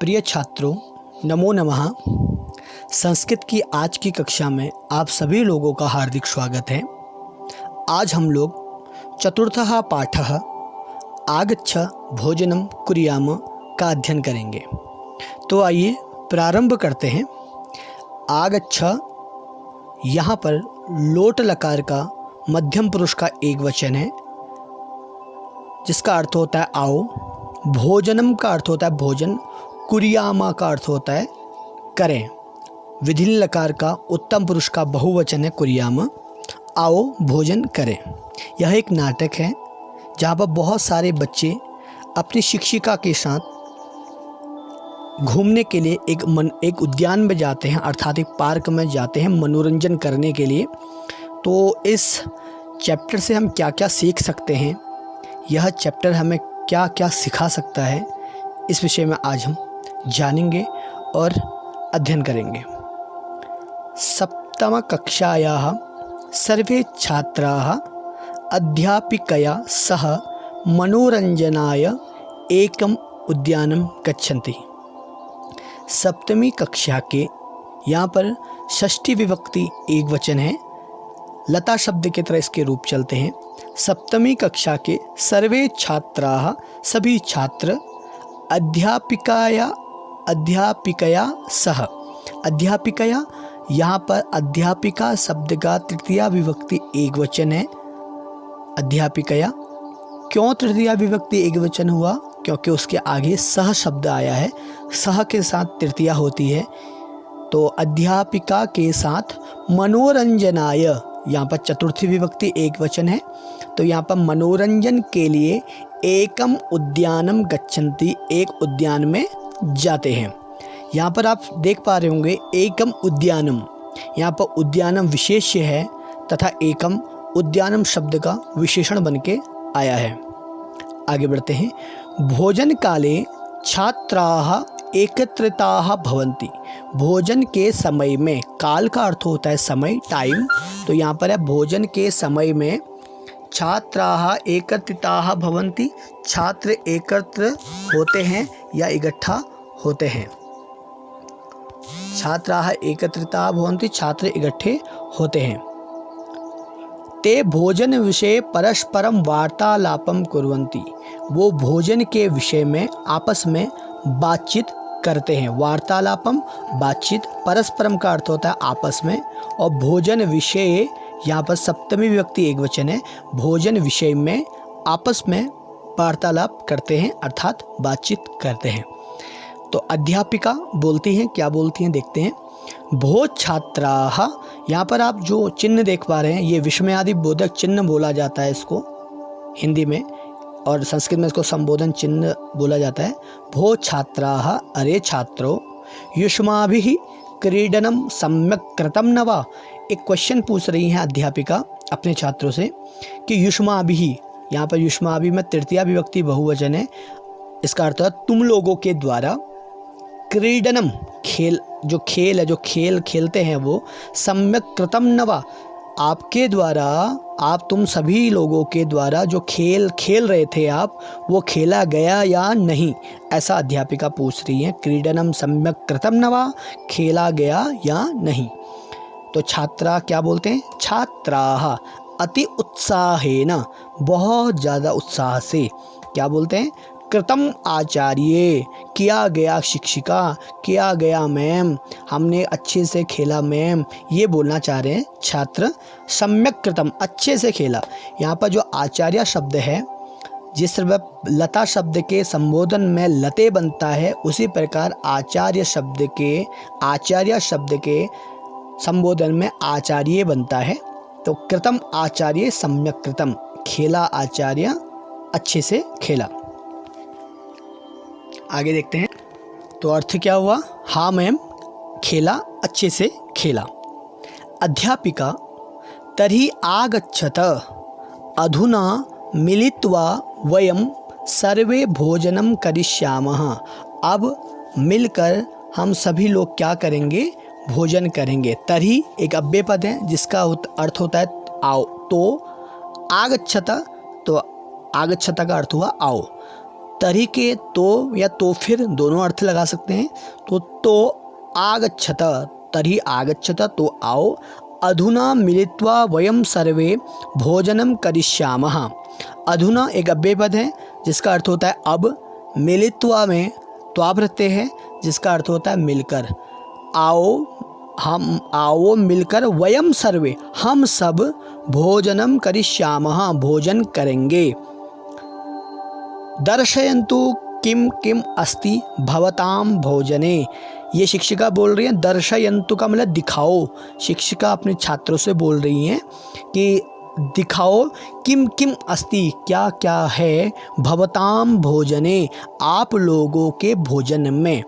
प्रिय छात्रों, नमो नमः। संस्कृत की आज की कक्षा में आप सभी लोगों का हार्दिक स्वागत है। आज हम लोग चतुर्थः पाठः आगच्छ भोजनं कुर्याम का अध्ययन करेंगे। तो आइए प्रारंभ करते हैं। आगच्छ यहाँ पर लोट लकार का मध्यम पुरुष का एक वचन है, जिसका अर्थ होता है आओ। भोजनम का अर्थ होता है भोजन। कुर्यामा का अर्थ होता है करें। विधिल लकार का उत्तम पुरुष का बहुवचन है कुर्याम। आओ भोजन करें। यह एक नाटक है जहाँ पर बहुत सारे बच्चे अपनी शिक्षिका के साथ घूमने के लिए एक उद्यान में जाते हैं, अर्थात एक पार्क में जाते हैं मनोरंजन करने के लिए। तो इस चैप्टर से हम क्या क्या सीख सकते हैं, यह चैप्टर हमें क्या क्या सिखा सकता है, इस विषय में आज हम जानेंगे और अध्ययन करेंगे। सप्तम कक्षायाः सर्वे छात्राः अध्यापिकया सह मनोरंजनाय एकम उद्यानं गच्छन्ति। सप्तमी कक्षा के यहाँ पर षष्ठी विभक्ति एक वचन है, लता शब्द की तरह इसके रूप चलते हैं। सप्तमी कक्षा के सर्वे छात्राः सभी छात्र अध्यापिकया सह। अध्यापिकया यहाँ पर अध्यापिका शब्द का तृतीया विभक्ति एक वचन है। अध्यापिकया क्यों तृतीया विभक्ति एक वचन हुआ? क्योंकि उसके आगे सह शब्द आया है। सह के साथ तृतीया होती है। तो अध्यापिका के साथ मनोरंजनाय, यहाँ पर चतुर्थी विभक्ति एक वचन है। तो यहाँ पर मनोरंजन के लिए एकम उद्यानम गच्छन्ति, एक उद्यान में जाते हैं। यहाँ पर आप देख पा रहे होंगे एकम उद्यानम, यहाँ पर उद्यानम विशेष्य है तथा एकम उद्यानम शब्द का विशेषण बन के आया है। आगे बढ़ते हैं। भोजन काले छात्राः एकत्रिताः भवन्ति। भोजन के समय में, काल का अर्थ होता है समय, टाइम। तो यहाँ पर है भोजन के समय में छात्राः एकत्रिताः भवन्ति, छात्र एकत्र होते हैं या इकट्ठा होते हैं। छात्राः एकत्रिताः भवन्ति, छात्र इकट्ठे होते हैं। ते भोजन विषये परस्परम वार्तालापम कुर्वन्ति। वो भोजन के विषय में आपस में बातचीत करते हैं। वार्तालापम बातचीत, परस्परम का अर्थ होता है आपस में, और भोजन विषय यहाँ पर सप्तमी विभक्ति एक वचन है। भोजन विषय में आपस में वार्तालाप करते हैं, अर्थात बातचीत करते हैं। तो अध्यापिका बोलती हैं, क्या बोलती हैं देखते हैं। भो छात्राः, यहाँ पर आप जो चिन्ह देख पा रहे हैं, ये विस्मयादि बोधक चिन्ह बोला जाता है इसको हिंदी में, और संस्कृत में इसको संबोधन चिन्ह बोला जाता है। भो छात्राः, अरे छात्रों, युष्माभिः क्रीडनम सम्यक् कृतं न वा। एक क्वेश्चन पूछ रही हैं अध्यापिका अपने छात्रों से कि युष्माभिः, यहाँ पर युष्माभिः में तृतीया विभक्ति बहुवचन है। इसका अर्थ है तुम लोगों के द्वारा, क्रीडनम खेल, जो खेल है, जो खेल खेलते हैं वो, सम्यक् कृतं न वा, आपके द्वारा, आप तुम सभी लोगों के द्वारा जो खेल खेल रहे थे आप, वो खेला गया या नहीं, ऐसा अध्यापिका पूछ रही है। क्रीडनम सम्यक् कृतं न वा, खेला गया या नहीं। तो छात्रा क्या बोलते हैं? छात्राः अति उत्साहेन, बहुत ज़्यादा उत्साह से, क्या बोलते हैं? कृतम आचार्य, किया गया शिक्षिका, किया गया मैम, हमने अच्छे से खेला मैम, ये बोलना चाह रहे हैं छात्र। सम्यक कृतम, अच्छे से खेला। यहाँ पर जो आचार्य शब्द है, जिस तरह लता शब्द के संबोधन में लते बनता है, उसी प्रकार आचार्य शब्द के संबोधन में आचार्य बनता है। तो कृतम आचार्य सम्यक कृतम, खेला आचार्य, अच्छे से खेला। आगे देखते हैं। तो अर्थ क्या हुआ? हाँ मैम, खेला, अच्छे से खेला। अध्यापिका तर्हि आगच्छत अधुना मिलित्वा वयं सर्वे भोजनं करिष्यामः। अब मिलकर हम सभी लोग क्या करेंगे? भोजन करेंगे। तर्हि एक अव्यय पद है जिसका अर्थ होता है आओ। तो आगच्छत, तो आगच्छत का अर्थ हुआ आओ। तरी के तो या तो फिर दोनों अर्थ लगा सकते हैं। तो आगच्छत, तरी आगच्छत तो आओ, अधुना मिलित्वा वयम सर्वे भोजनम करिष्यामः। अधुना एक अव्ययपद है जिसका अर्थ होता है अब, मिलित्वा में त्वा प्रत्यय है जिसका अर्थ होता है मिलकर। आओ मिलकर, वयम सर्वे हम सब, भोजनम करिष्यामः भोजन करेंगे। दर्शयन्तु किम किम अस्ति भवताम भोजने। ये शिक्षिका बोल रही है, दर्शयन्तु का मतलब दिखाओ। शिक्षिका अपने छात्रों से बोल रही हैं कि दिखाओ किम किम अस्ति, क्या क्या है, भवताम भोजने आप लोगों के भोजन में।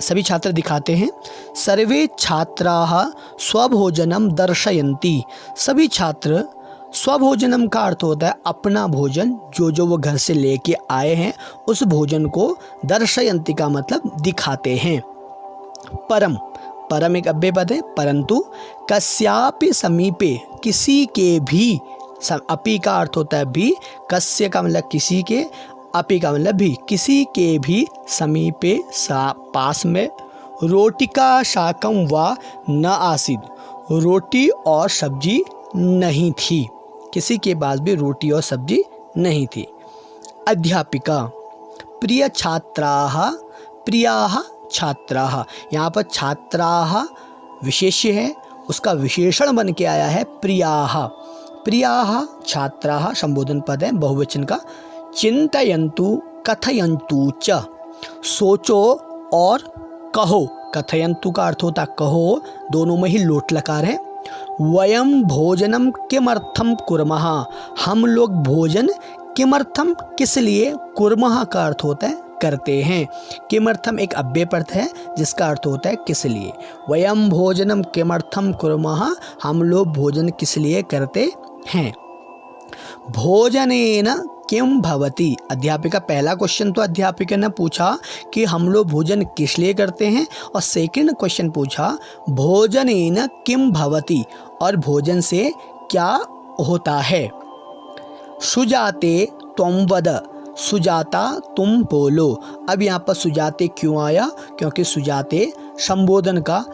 सभी छात्र दिखाते हैं। सर्वे छात्राः स्वभोजनम दर्शयन्ति। सभी छात्र, स्वभोजनम का अर्थ होता है अपना भोजन, जो वो घर से लेके आए हैं उस भोजन को दर्शयन्ति का मतलब दिखाते हैं। परम, परम एक अव्ययपद है, परंतु कस्यापि समीपे किसी के भी, अपि का अर्थ होता है भी, कस्य का मतलब किसी के, अपि का मतलब भी, किसी के भी समीपे पास में, रोटिका शाकम वा न आसीद, रोटी और सब्जी नहीं थी। किसी के पास भी रोटी और सब्जी नहीं थी। अध्यापिका, प्रिय छात्राः प्रियाः छात्राः। यहाँ पर छात्राः विशेष्य है, उसका विशेषण बन के आया है प्रियाः। प्रियाः छात्राः संबोधन पद है बहुवचन का। चिंतयन्तु कथयन्तु च, सोचो और कहो। कथयन्तु का अर्थ होता कहो, दोनों में ही लोट लकार है। वयम भोजनम किमर्थम कुर्मः, हम लोग भोजन किमर्थम किस लिए, कुर्मः का अर्थ होता है करते हैं। किमर्थम एक अव्ययपद है जिसका अर्थ होता है किस लिए। वयम भोजनम किमर्थम कुर्मः, हम लोग भोजन किस लिए करते हैं। भोजनेन किम भवति। अध्यापिका, पहला क्वेश्चन तो अध्यापिका ने पूछा कि हम लोग भोजन किस लिए करते हैं, और सेकंड क्वेश्चन पूछा भोजनेन किम भवति, और भोजन से क्या होता है। सुजाते त्वं वद, सुजाता तुम बोलो। अब यहाँ पर सुजाते क्यों आया, क्योंकि सुजाते संबोधन का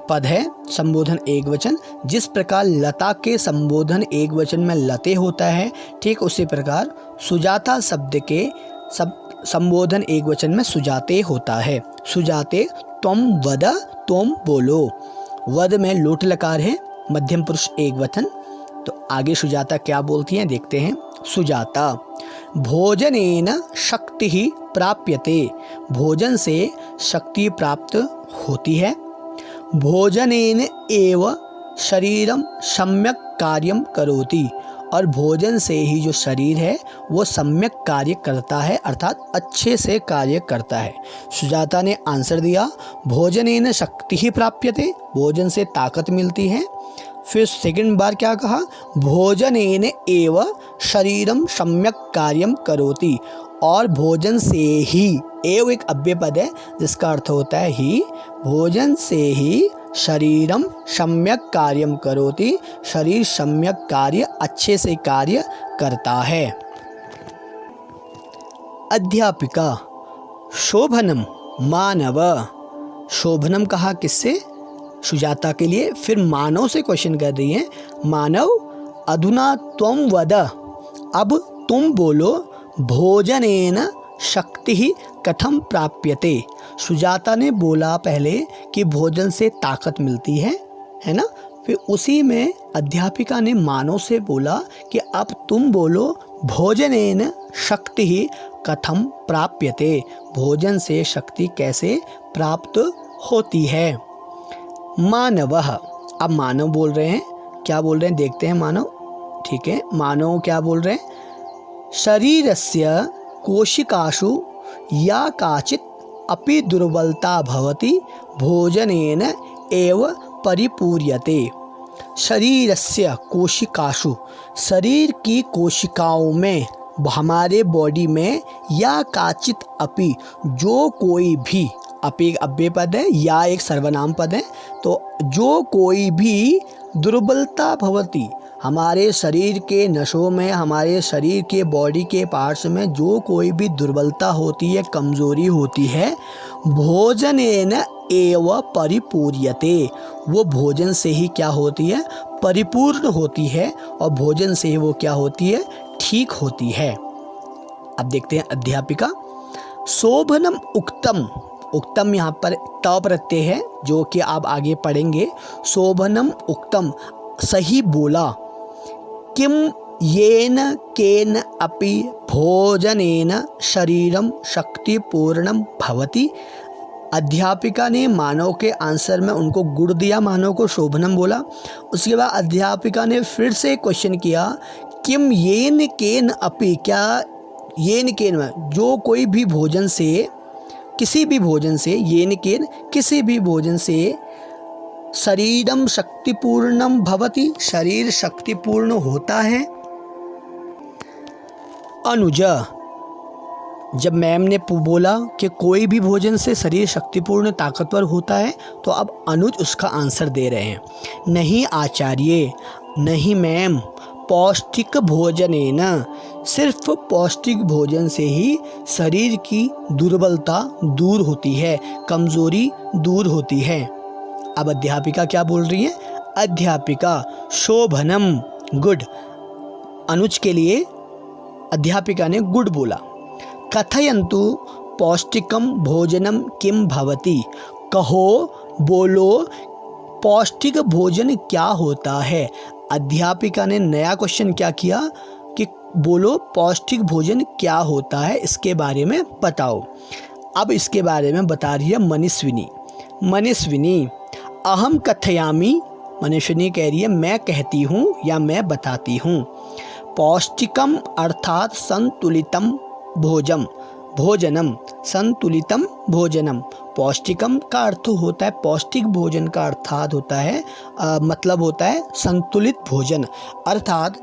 पद है, संबोधन एक वचन। जिस प्रकार लता के संबोधन एक वचन में लते होता है, ठीक उसी प्रकार सुजाता शब्द के संबोधन एक वचन में सुजाते होता है। सुजाते त्वं वद, तुम बोलो। वद में लोट लकार है, मध्यम पुरुष एक वचन। तो आगे सुजाता क्या बोलती हैं देखते हैं। सुजाता, भोजनेन शक्ति प्राप्यते, भोजन से शक्ति प्राप्त होती है। भोजनेन एव शरीरम सम्यक कार्यम करोति, और भोजन से ही जो शरीर है वो सम्यक कार्य करता है, अर्थात अच्छे से कार्य करता है। सुजाता ने आंसर दिया भोजनेन शक्ति प्राप्यते, भोजन से ताकत मिलती है। फिर सेकंड बार क्या कहा, भोजनेन एव शरीरम सम्यक कार्यम करोति, और भोजन से ही, एव एक अव्ययपद है जिसका अर्थ होता है ही, भोजन से ही शरीरम सम्यक कार्यम करोति, शरीर सम्यक कार्य, अच्छे से कार्य करता है। अध्यापिका, शोभनम मानव। शोभनम कहा किससे, सुजाता के लिए। फिर मानव से क्वेश्चन कर रही है। मानव, अधुना त्वं वद, अब तुम बोलो, भोजनेन शक्ति कथम प्राप्यते। सुजाता ने बोला पहले कि भोजन से ताकत मिलती है ना। फिर उसी में अध्यापिका ने मानव से बोला कि अब तुम बोलो, भोजनेन शक्ति कथम प्राप्यते, भोजन से शक्ति कैसे प्राप्त होती है। मानवः, अब मानव बोल रहे हैं, क्या बोल रहे हैं देखते हैं मानव। ठीक है, मानव क्या बोल रहे हैं, शरीरस्य कोशिकासु या काचित् अपि दुर्बलता भवति भोजनेन एव परिपूर्यते। शरीरस्य कोशिकासु, शरीर की कोशिकाओं में, हमारे बॉडी में, या काचित अपि, जो कोई भी, अपि एक अव्ययपद है या एक सर्वनाम पद है, तो जो कोई भी दुर्बलता भवति, हमारे शरीर के नसों में, हमारे शरीर के बॉडी के पार्ट्स में जो कोई भी दुर्बलता होती है, कमज़ोरी होती है, भोजनेन एव परिपूर्यते, वो भोजन से ही क्या होती है, परिपूर्ण होती है, और भोजन से ही वो क्या होती है, ठीक होती है। अब देखते हैं अध्यापिका। शोभनम उक्तम, उक्तम यहाँ पर त प्रत्यय है जो कि आप आगे पढ़ेंगे। शोभनम उक्तम, सही बोला। किम येन केन अपि भोजनेन शरीरम शक्तिपूर्णम भवति। अध्यापिका ने मानव के आंसर में उनको गुण दिया, मानव को शोभनम बोला। उसके बाद अध्यापिका ने फिर से क्वेश्चन किया, किम येन केन अपि, क्या येन केन में जो कोई भी भोजन से, किसी भी भोजन से, येन केन किसी भी भोजन से, शरीरम शक्तिपूर्णम भवति, शरीर शक्तिपूर्ण होता है। अनुज, जब मैम ने बोला कि कोई भी भोजन से शरीर शक्तिपूर्ण ताकतवर होता है, तो अब अनुज उसका आंसर दे रहे हैं। नहीं आचार्य, नहीं मैम, पौष्टिक भोजनेन, सिर्फ पौष्टिक भोजन से ही शरीर की दुर्बलता दूर होती है, कमज़ोरी दूर होती है। अब अध्यापिका क्या बोल रही है? अध्यापिका शोभनम, गुड। अनुज के लिए अध्यापिका ने गुड बोला। कथयन्तु पौष्टिकम भोजनम किम भवति, कहो, बोलो, पौष्टिक भोजन क्या होता है। अध्यापिका ने नया क्वेश्चन क्या किया कि बोलो पौष्टिक भोजन क्या होता है, इसके बारे में बताओ। अब इसके बारे में बता रही है मनीषविनी। मनीषविनी अहम कथयामि, मनीषविनी कह रही है मैं कहती हूँ या मैं बताती हूँ। पौष्टिकम अर्थात संतुलितम भोजनम, संतुलितम भोजनम। पौष्टिकम का अर्थ होता है, पौष्टिक भोजन का अर्थात होता है मतलब होता है संतुलित भोजन। अर्थात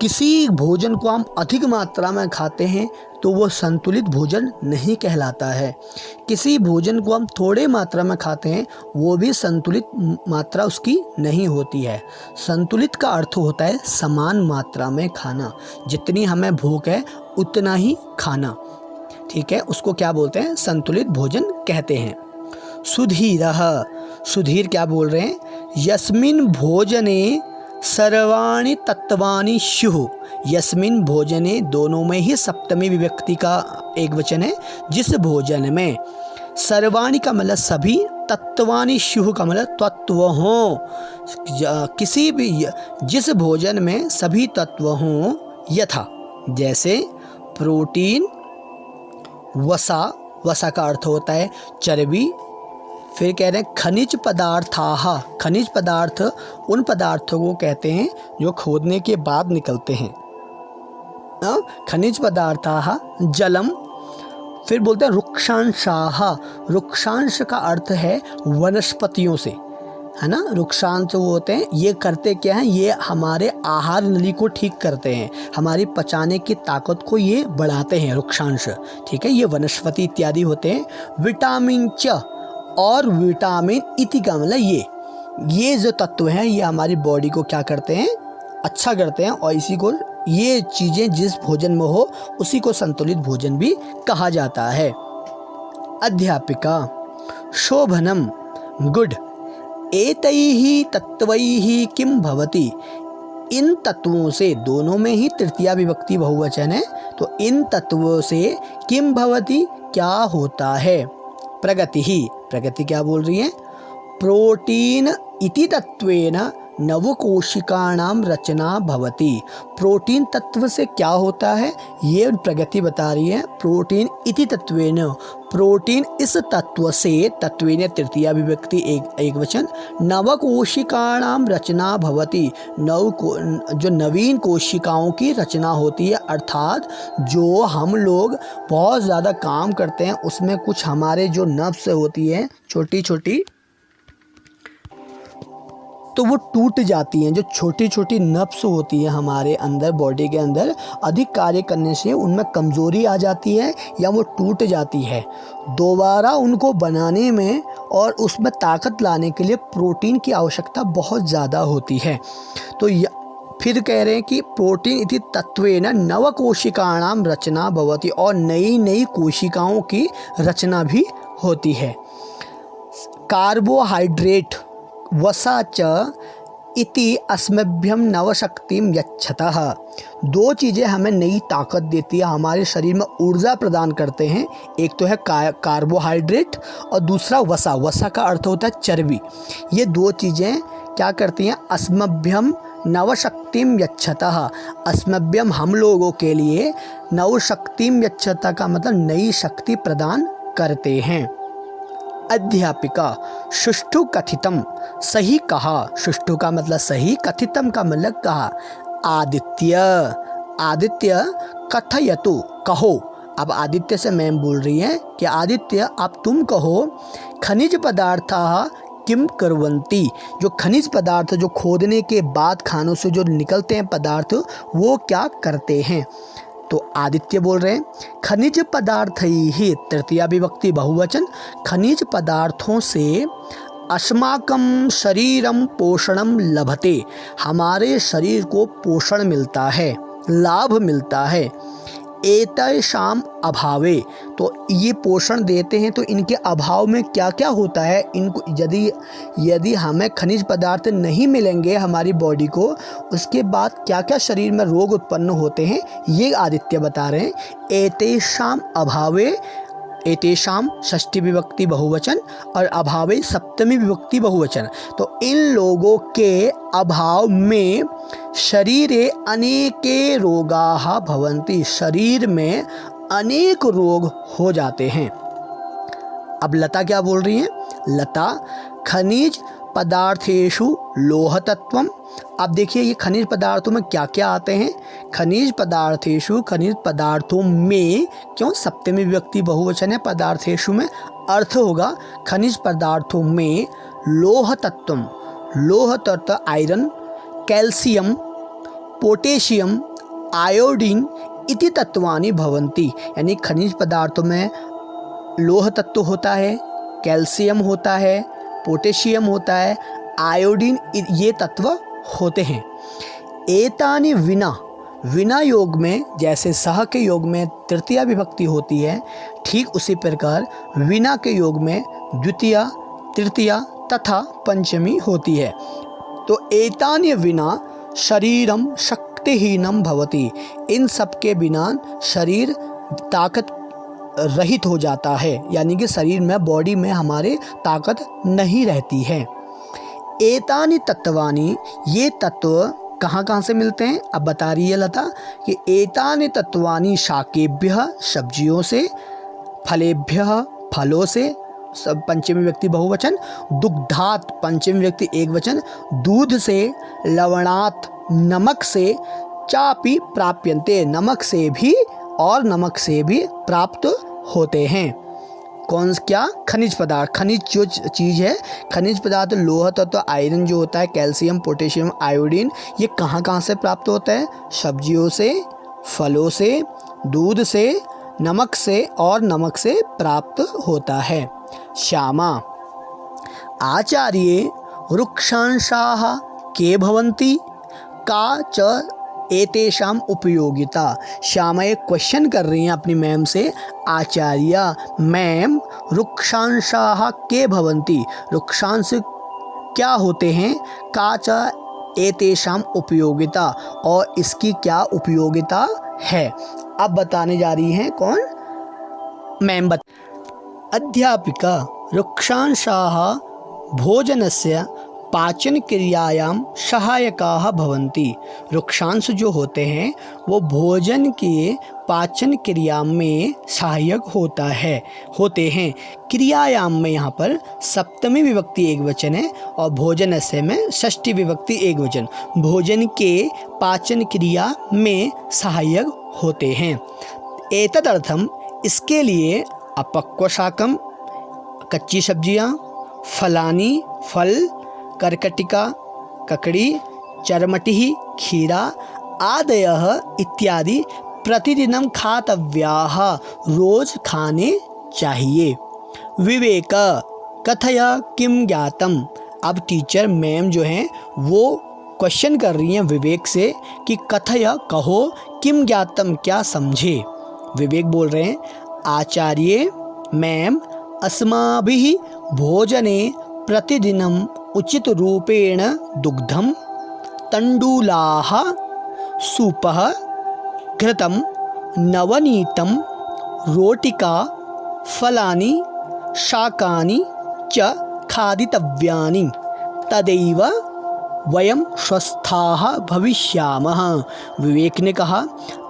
किसी भोजन को हम अधिक मात्रा में खाते हैं तो वो संतुलित भोजन नहीं कहलाता है। किसी भोजन को हम थोड़े मात्रा में खाते हैं वो भी संतुलित मात्रा उसकी नहीं होती है। संतुलित का अर्थ होता है समान मात्रा में खाना, जितनी हमें भूख है उतना ही खाना, ठीक है, उसको क्या बोलते हैं, संतुलित भोजन कहते हैं। सुधीरः, सुधीर क्या बोल रहे हैं, यस्मिन् भोजने सर्वाणि तत्वानि स्युः। यस्मिन् भोजने, दोनों में ही सप्तमी विभक्ति का एक वचन है। जिस भोजन में, सर्वाणि का मतलब सभी, तत्वानि स्युः का मतलब तत्व हों, किसी भी, जिस भोजन में सभी तत्व हों, यथा जैसे प्रोटीन, वसा, वसा का अर्थ होता है चर्बी। फिर कह रहे हैं खनिज पदार्थाः, खनिज पदार्थ उन पदार्थों को कहते हैं जो खोदने के बाद निकलते हैं। खनिज पदार्थाः जलम। फिर बोलते हैं रुक्षांशाः, रुक्षांश का अर्थ है वनस्पतियों से, है ना। रुक्षांश वो होते हैं, ये करते क्या हैं, ये हमारे आहार नली को ठीक करते हैं, हमारी पचाने की ताकत को ये बढ़ाते हैं, रुक्षांश, ठीक है। ये वनस्पति इत्यादि होते हैं। विटामिन च, और विटामिन इति का मतलब ये जो तत्व हैं ये हमारी बॉडी को क्या करते हैं, अच्छा करते हैं, और इसी को, ये चीज़ें जिस भोजन में हो उसी को संतुलित भोजन भी कहा जाता है। अध्यापिका शोभनम, गुड। एतैहि तत्वैहि किम भवति, इन तत्वों से, दोनों में ही तृतीया विभक्ति बहुवचन है, तो इन तत्वों से किम भवति क्या होता है। प्रगति ही, प्रगति क्या बोल रही है, प्रोटीन इति तत्वेन नवकोशिकाणां रचना भवति। प्रोटीन तत्व से क्या होता है ये प्रगति बता रही है। प्रोटीन इति तत्वेन, प्रोटीन इस तत्व से, तत्वेन तृतीया विभक्ति एक वचन, नवकोशिकाणां रचना भवति। जो नवीन कोशिकाओं की रचना होती है, अर्थात जो हम लोग बहुत ज़्यादा काम करते हैं उसमें कुछ हमारे जो नर्व्स होती हैं छोटी छोटी, तो वो टूट जाती हैं। जो छोटी छोटी नर्व्स होती हैं हमारे अंदर, बॉडी के अंदर, अधिक कार्य करने से उनमें कमज़ोरी आ जाती है या वो टूट जाती है। दोबारा उनको बनाने में और उसमें ताकत लाने के लिए प्रोटीन की आवश्यकता बहुत ज़्यादा होती है। तो फिर कह रहे हैं कि प्रोटीन इति तत्वेन नवकोशिकाणां रचना भवति, और नई नई कोशिकाओं की रचना भी होती है। कार्बोहाइड्रेट वसा च इति अस्मभ्यम नवशक्तिम यच्छतः। दो चीज़ें हमें नई ताकत देती है, हमारे शरीर में ऊर्जा प्रदान करते हैं। एक तो है कार्बोहाइड्रेट और दूसरा वसा। वसा का अर्थ होता है चर्बी। ये दो चीज़ें क्या करती हैं? अस्मभ्यम नवशक्तिम यच्छतः। अस्मभ्यम हम लोगों के लिए, नवशक्तिम यच्छतः का मतलब नई शक्ति प्रदान करते हैं। अध्यापिका सुष्ठु कथितम, सही कहा। सुष्ठु का मतलब सही, कथितम का मतलब कहा। आदित्य, आदित्य कथयतु, कहो। अब आदित्य से मैम बोल रही हैं कि आदित्य अब तुम कहो, खनिज पदार्थाः किम कुर्वन्ति। जो खनिज पदार्थ, जो खोदने के बाद खानों से जो निकलते हैं पदार्थ, वो क्या करते हैं? तो आदित्य बोल रहे हैं खनिज पदार्थ ही, तृतीया विभक्ति बहुवचन, खनिज पदार्थों से अस्माकं शरीरम पोषणम लभते, हमारे शरीर को पोषण मिलता है, लाभ मिलता है। एतेषाम अभावे, तो ये पोषण देते हैं, तो इनके अभाव में क्या क्या होता है? इनको यदि हमें खनिज पदार्थ नहीं मिलेंगे हमारी बॉडी को, उसके बाद क्या क्या शरीर में रोग उत्पन्न होते हैं, ये आदित्य बता रहे हैं। एतेषाम अभावे, एतेषाम षष्ठी विभक्ति बहुवचन और अभावे सप्तमी विभक्ति बहुवचन। तो इन लोगों के अभाव में शरीरे अनेके रोगाः भवन्ति, शरीर में अनेक रोग हो जाते हैं। अब लता क्या बोल रही हैं? लता खनिज पदार्थेषु लोह तत्वम। अब देखिए ये खनिज पदार्थों में क्या क्या आते हैं? खनिज पदार्थेषु, खनिज पदार्थों में, क्यों सप्तमी विभक्ति बहुवचन है, पदार्थेषु में अर्थ होगा खनिज पदार्थों में। लोह तत्वम, लोह तत्व आयरन, कैल्शियम, पोटेशियम, आयोडीन इति तत्वानि भवन्ति। यानी खनिज पदार्थों में लोह तत्व होता है, कैल्शियम होता है, पोटेशियम होता है, आयोडीन, ये तत्व होते हैं। एतानि विना, विना योग में जैसे सह के योग में तृतीया विभक्ति होती है, ठीक उसी प्रकार विना के योग में द्वितीया, तृतीया तथा पंचमी होती है। तो एतानि विना शरीरम शक्तिहीनम भवति, इन सब के बिना शरीर ताकत रहित हो जाता है, यानी कि शरीर में, बॉडी में हमारे ताकत नहीं रहती है। एतानि तत्वानि, ये तत्व कहाँ कहाँ से मिलते हैं? अब बता रही है लता कि एतानि तत्वानि शाकेभ्यः, सब्जियों से, फलेभ्यः, फलों से, सब पंचमी व्यक्ति बहुवचन, दुग्धात पंचमी व्यक्ति एक वचन, दूध से, लवणात नमक से, चापि प्राप्यन्ते, नमक से भी, और नमक से भी प्राप्त होते हैं। कौन क्या? खनिज पदार्थ। खनिज जो चीज़ है, खनिज पदार्थ लोह तत्व, आयरन जो होता है, कैल्शियम, पोटेशियम, आयोडीन, ये कहाँ कहाँ से प्राप्त होता है? सब्जियों से, फलों से, दूध से, नमक से, और नमक से प्राप्त होता है। श्यामा आचार्ये वृक्षांशाः के भवन्ति, का च एतेषाम उपयोगिता। श्यामा एक क्वेश्चन कर रही हैं अपनी मैम से, आचार्य मैम वृक्षांशाः के भवन्ति, वृक्षांश क्या होते हैं, का च एतेषाम उपयोगिता, और इसकी क्या उपयोगिता है। अब बताने जा रही हैं कौन? मैम अध्यापिका वृक्षांशाः भोजनस्य पाचन क्रियायां सहायकाः भवन्ति। वृक्षांश जो होते हैं वो भोजन के पाचन क्रिया में सहायक होते हैं। क्रियायाम में यहाँ पर सप्तमी विभक्ति एक वचन है और भोजनस्य में षष्ठी विभक्ति एक वचन। भोजन के पाचन क्रिया में सहायक होते हैं। एतदर्थम, इसके लिए, अपक्व शाकम, कच्ची सब्जियाँ, फलानी, फल, कर्कटिका, ककड़ी, चर्मटिः, खीरा आदयः इत्यादि प्रतिदिनं खातव्याः, रोज खाने चाहिए। विवेक कथय किम ज्ञातम। अब टीचर मैम जो हैं वो क्वेश्चन कर रही हैं विवेक से कि कथय कहो किम ज्ञातम क्या समझे। विवेक बोल रहे हैं आचार्य मैम अस्माभिः भोजने प्रतिदिनम उचित रूपेण दुग्धम तंडुलाः सूपः घृतं नवनीतं रोटिका फलानि शाकानि च खादितव्यानि तदैव वयम स्वस्थाः भविष्यामः। विवेक ने कहा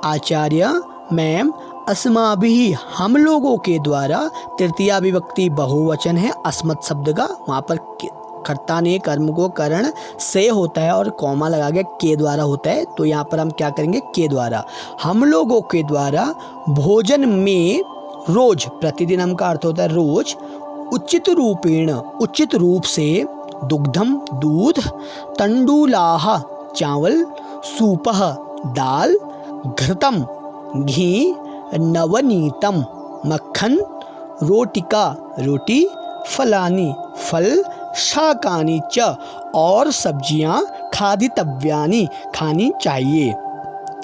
आचार्य मैम अस्माभिः हम लोगों के द्वारा, तृतीया विभक्ति बहुवचन है अस्मत् शब्द का, वहाँ पर कर्ता ने कर्म को करण से होता है और कॉमा लगा के के द्वारा होता है, तो यहाँ पर हम क्या करेंगे के द्वारा, हम लोगों के द्वारा भोजन में रोज, प्रतिदिन हम का अर्थ होता है रोज, उचित रूपेण उचित रूप से, दुग्धम दूध, तंडुलाः चावल, सूपः दाल, घृतम घी, नवनीतम मक्खन, रोटिका रोटी, फलानी फल, शाकानि च और सब्जियां, खादितव्यानि खानी चाहिए,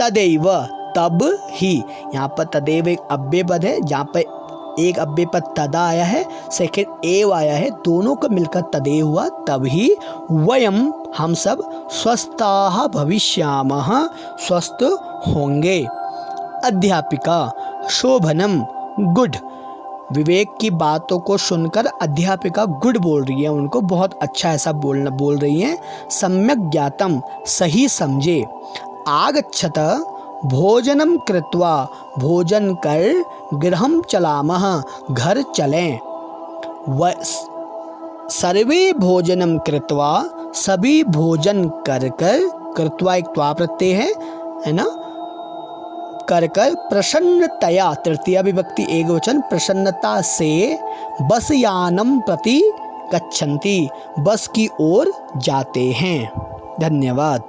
तदैव तब ही, यहाँ पर तदैव एक अव्यय पद है, जहाँ पर एक अव्यय पद तदा आया है, सेकंड एव आया है, दोनों को मिलकर तदेव हुआ, तभी वयम हम सब स्वस्थाः भविष्यामः स्वस्थ होंगे। अध्यापिका शोभनम गुड। विवेक की बातों को सुनकर अध्यापिका गुड बोल रही है, उनको बहुत अच्छा ऐसा बोल रही हैं। सम्यक ज्ञातम सही समझे। आगच्छत भोजनम कृत्वा भोजन कर गृहं चलामः घर चलें। सर्वे भोजनम कृत्वा सभी भोजन कर कर, कृत्वा एक त्वा प्रत्यय है ना, कर कर प्रसन्नतया, तृतीया विभक्ति एकवचन, प्रसन्नता से बस यानम प्रति गच्छन्ति, बस की ओर जाते हैं। धन्यवाद।